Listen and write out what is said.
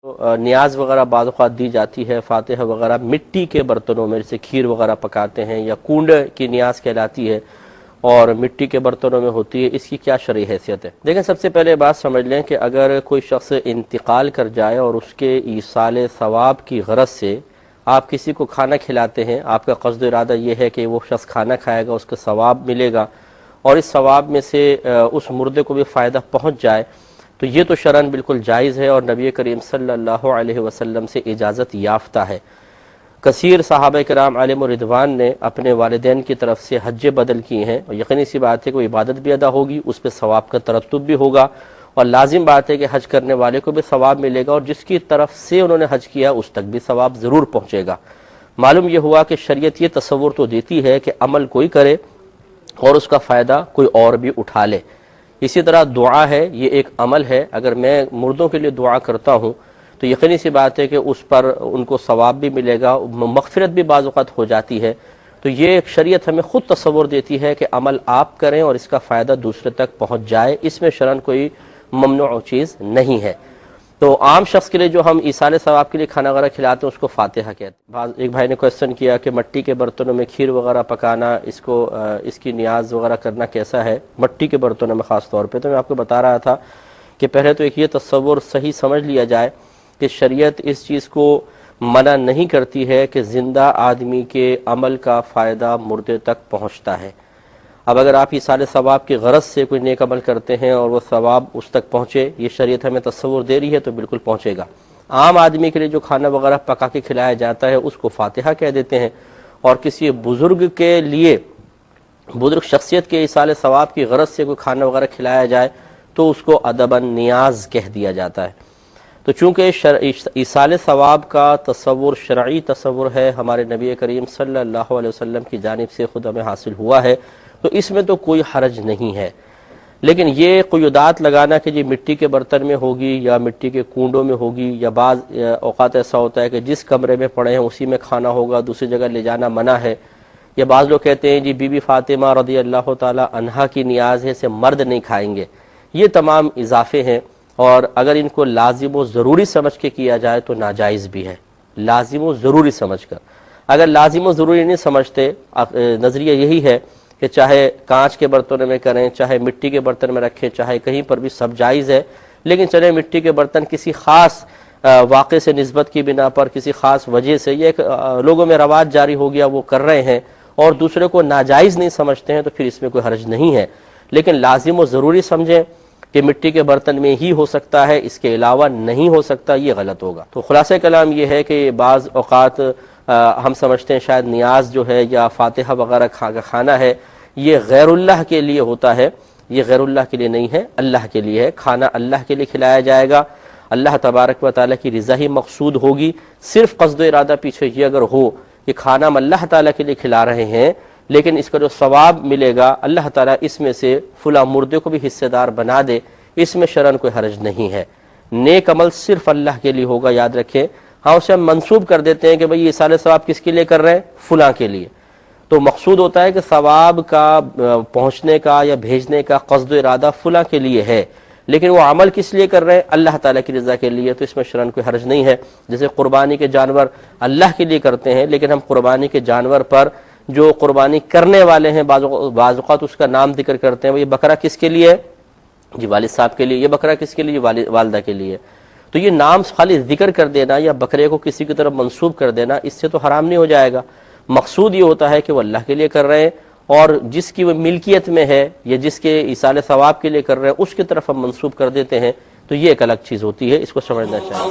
نیاز وغیرہ بعض اوقات دی جاتی ہے، فاتحہ وغیرہ مٹی کے برتنوں میں، جیسے کھیر وغیرہ پکاتے ہیں یا کنڈ کی نیاز کہلاتی ہے اور مٹی کے برتنوں میں ہوتی ہے، اس کی کیا شرعی حیثیت ہے؟ دیکھیں، سب سے پہلے بات سمجھ لیں کہ اگر کوئی شخص انتقال کر جائے اور اس کے ایصال ثواب کی غرض سے آپ کسی کو کھانا کھلاتے ہیں، آپ کا قصد ارادہ یہ ہے کہ وہ شخص کھانا کھائے گا، اس کو ثواب ملے گا اور اس ثواب میں سے اس مردے کو بھی فائدہ پہنچ جائے، تو یہ تو شرعاً بالکل جائز ہے اور نبی کریم صلی اللہ علیہ وسلم سے اجازت یافتہ ہے۔ کثیر صحابہ کرام علیہم رضوان نے اپنے والدین کی طرف سے حج بدل کی ہیں، اور یقینی سی بات ہے کہ وہ عبادت بھی ادا ہوگی، اس پہ ثواب کا ترتب بھی ہوگا، اور لازم بات ہے کہ حج کرنے والے کو بھی ثواب ملے گا، اور جس کی طرف سے انہوں نے حج کیا اس تک بھی ثواب ضرور پہنچے گا۔ معلوم یہ ہوا کہ شریعت یہ تصور تو دیتی ہے کہ عمل کوئی کرے اور اس کا فائدہ کوئی اور بھی اٹھا لے۔ اسی طرح دعا ہے، یہ ایک عمل ہے، اگر میں مردوں کے لیے دعا کرتا ہوں تو یقینی سی بات ہے کہ اس پر ان کو ثواب بھی ملے گا، مغفرت بھی بعض اوقات ہو جاتی ہے، تو یہ شریعت ہمیں خود تصور دیتی ہے کہ عمل آپ کریں اور اس کا فائدہ دوسرے تک پہنچ جائے، اس میں شرعاً کوئی ممنوع چیز نہیں ہے۔ تو عام شخص کے لیے جو ہم ایصال ثواب کے لیے کھانا وغیرہ کھلاتے ہیں اس کو فاتحہ کہتے ہیں۔ ایک بھائی نے کویسچن کیا کہ مٹی کے برتنوں میں کھیر وغیرہ پکانا، اس کی نیاز وغیرہ کرنا کیسا ہے مٹی کے برتنوں میں خاص طور پہ؟ تو میں آپ کو بتا رہا تھا کہ پہلے تو ایک یہ تصور صحیح سمجھ لیا جائے کہ شریعت اس چیز کو منع نہیں کرتی ہے کہ زندہ آدمی کے عمل کا فائدہ مردے تک پہنچتا ہے۔ اب اگر آپ ایصال ثواب کی غرض سے کوئی نیک عمل کرتے ہیں اور وہ ثواب اس تک پہنچے، یہ شریعت ہمیں تصور دے رہی ہے تو بالکل پہنچے گا۔ عام آدمی کے لیے جو کھانا وغیرہ پکا کے کھلایا جاتا ہے اس کو فاتحہ کہہ دیتے ہیں، اور کسی بزرگ کے لیے، بزرگ شخصیت کے ایصال ثواب کی غرض سے کوئی کھانا وغیرہ کھلایا جائے تو اس کو ادباً نیاز کہہ دیا جاتا ہے۔ تو چونکہ ایصال ثواب کا تصور شرعی تصور ہے، ہمارے نبی کریم صلی اللہ علیہ وسلم کی جانب سے خود ہمیں حاصل ہوا ہے، تو اس میں تو کوئی حرج نہیں ہے۔ لیکن یہ قیودات لگانا کہ جی مٹی کے برتن میں ہوگی یا مٹی کے کنڈوں میں ہوگی، یا بعض اوقات ایسا ہوتا ہے کہ جس کمرے میں پڑے ہیں اسی میں کھانا ہوگا، دوسری جگہ لے جانا منع ہے، یا بعض لوگ کہتے ہیں جی بی بی فاطمہ رضی اللہ تعالی عنہا کی نیاز ہے، سے مرد نہیں کھائیں گے۔ یہ تمام اضافے ہیں، اور اگر ان کو لازم و ضروری سمجھ کے کیا جائے تو ناجائز بھی ہے، لازم و ضروری سمجھ کر۔ اگر لازم و ضروری نہیں سمجھتے، نظریہ یہی ہے کہ چاہے کانچ کے برتنوں میں کریں، چاہے مٹی کے برتن میں رکھیں، چاہے کہیں پر بھی سب جائز ہے، لیکن چلے مٹی کے برتن کسی خاص واقعے سے نسبت کی بنا پر، کسی خاص وجہ سے، یہ ایک لوگوں میں رواج جاری ہو گیا، وہ کر رہے ہیں اور دوسرے کو ناجائز نہیں سمجھتے ہیں، تو پھر اس میں کوئی حرج نہیں ہے۔ لیکن لازم و ضروری سمجھیں کہ مٹی کے برتن میں ہی ہو سکتا ہے، اس کے علاوہ نہیں ہو سکتا، یہ غلط ہوگا۔ تو خلاصہ کلام یہ ہے کہ بعض اوقات ہم سمجھتے ہیں شاید نیاز جو ہے یا فاتحہ وغیرہ کھانا ہے یہ غیر اللہ کے لیے ہوتا ہے، یہ غیر اللہ کے لیے نہیں ہے، اللہ کے لیے ہے۔ کھانا اللہ کے لیے کھلایا جائے گا، اللہ تبارک و تعالیٰ کی رضا ہی مقصود ہوگی۔ صرف قصد و ارادہ پیچھے یہ اگر ہو کہ کھانا ہم اللہ تعالیٰ کے لیے کھلا رہے ہیں، لیکن اس کا جو ثواب ملے گا اللہ تعالیٰ اس میں سے فلاں مردے کو بھی حصے دار بنا دے، اس میں شرعاً کوئی حرج نہیں ہے۔ نیک عمل صرف اللہ کے لیے ہوگا، یاد رکھیں۔ ہاں، اسے ہم منسوب کر دیتے ہیں کہ بھئی یہ ایصال ثواب کس کے لیے کر رہے ہیں؟ فلاں کے لیے۔ تو مقصود ہوتا ہے کہ ثواب کا پہنچنے کا یا بھیجنے کا قصد و ارادہ فلاں کے لیے ہے، لیکن وہ عمل کس لیے کر رہے ہیں؟ اللہ تعالیٰ کی رضا کے لیے، تو اس میں شرعاً کوئی حرج نہیں ہے۔ جیسے قربانی کے جانور اللہ کے لیے کرتے ہیں، لیکن ہم قربانی کے جانور پر جو قربانی کرنے والے ہیں بعض اوقات اس کا نام ذکر کرتے ہیں، وہ یہ بکرا کس کے لیے ہے؟ جی والد صاحب کے لیے۔ یہ بکرا کس کے لیے؟ والدہ کے لیے۔ تو یہ نام خالی ذکر کر دینا یا بکرے کو کسی کی طرف منسوب کر دینا، اس سے تو حرام نہیں ہو جائے گا۔ مقصود یہ ہوتا ہے کہ وہ اللہ کے لیے کر رہے ہیں، اور جس کی وہ ملکیت میں ہے یا جس کے ایصال ثواب کے لیے کر رہے ہیں اس کی طرف ہم منسوب کر دیتے ہیں، تو یہ ایک الگ چیز ہوتی ہے، اس کو سمجھنا چاہیے۔